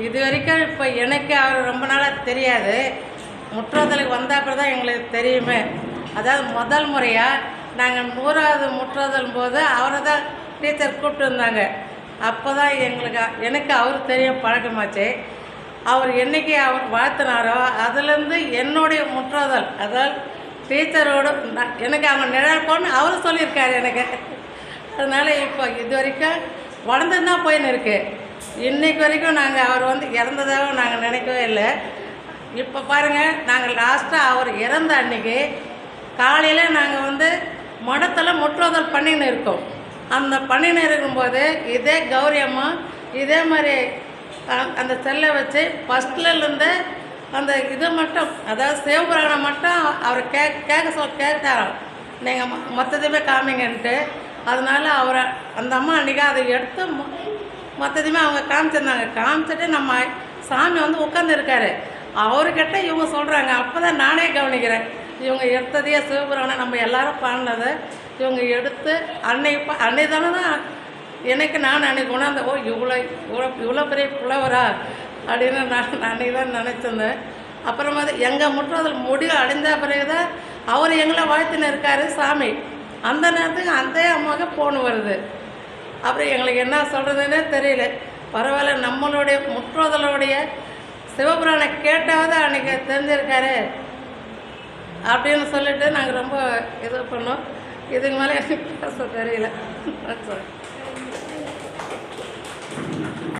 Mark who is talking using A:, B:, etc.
A: இது வரைக்கும் இப்போ எனக்கு அவர் ரொம்ப நாளாக தெரியாது. முற்றோதலுக்கு வந்த அப்புறம் தான் எங்களுக்கு தெரியுமே. அதாவது முதல் முறையாக நாங்கள் 100வது முற்றோதல் போது அவரை தான் டீச்சர் கூப்பிட்டு இருந்தாங்க. அப்போ தான் எனக்கு அவர் தெரியும், பழக்கமாச்சு. அவர் என்றைக்கு அவர் வாழ்த்தினாரோ அதுலேருந்து என்னுடைய முற்றோதல், அதாவது டீச்சரோடு எனக்கு அவங்க நிழல் போன்னு அவர் சொல்லியிருக்காரு எனக்கு. அதனால் இப்போ இது வரைக்கும் வளர்ந்து தான் போயின்னு இருக்குது. இன்றைக்கு வரைக்கும் நாங்கள் அவர் இறந்ததாக நாங்கள் நினைக்கவே இல்லை. இப்போ பாருங்கள், நாங்கள் லாஸ்ட்டாக அவர் இறந்த அன்றைக்கி காலையில் நாங்கள் மடத்தில் முற்றோதல் பண்ணின்னு இருக்கோம். அந்த பண்ணின்னு இருக்கும்போது இதே கௌரி அம்மா இதே மாதிரி அந்த செல்லை வச்சு ஃபஸ்ட்லேருந்து அந்த இது மட்டும், அதாவது சிவபுராணம் மட்டும் அவர் கேட்டாராம், நீங்கள் மொத்தத்தையுமே காமிங்கன்ட்டு. அதனால் அவரை அந்த அம்மா அன்றைக்கி அதை எடுத்து மொத்தத்தையுமே அவங்க காமிச்சிருந்தாங்க. காமிச்சிட்டு நம்ம சாமி உட்காந்துருக்காரு. அவர்கிட்ட இவங்க சொல்கிறாங்க. அப்போ தான் நானே கவனிக்கிறேன், இவங்க எடுத்ததையே சிவபுராணம் நம்ம எல்லாரும் பாடினதை இவங்க எடுத்து அன்னை தானே தான் எனக்கு நான் அன்றைக்கி உணர்ந்த, ஓ இவ்வளோ பெரிய புலவரா அப்படின்னு நான் அன்றைக்கி தான் நினச்சிருந்தேன். அப்புறமா எங்கள் முற்றோதல் முடிவு அடைஞ்ச பிறகு தான் அவர் எங்களை வாழ்த்துன்னு இருக்கார் சாமி. அந்த நேரத்துக்கு அந்த அம்மாவுக்கு ஃபோன் வருது. அப்புறம் எங்களுக்கு என்ன சொல்கிறதுன்னே தெரியல. பரவாயில்ல, நம்மளுடைய முற்றோதலுடைய சிவபுராணம் கேட்டாவது அன்றைக்கி தெரிஞ்சிருக்காரு அப்படின்னு சொல்லிட்டு நாங்கள் ரொம்ப இது பண்ணோம். இதுக்கு மேலே எனக்கு பேச தெரியல.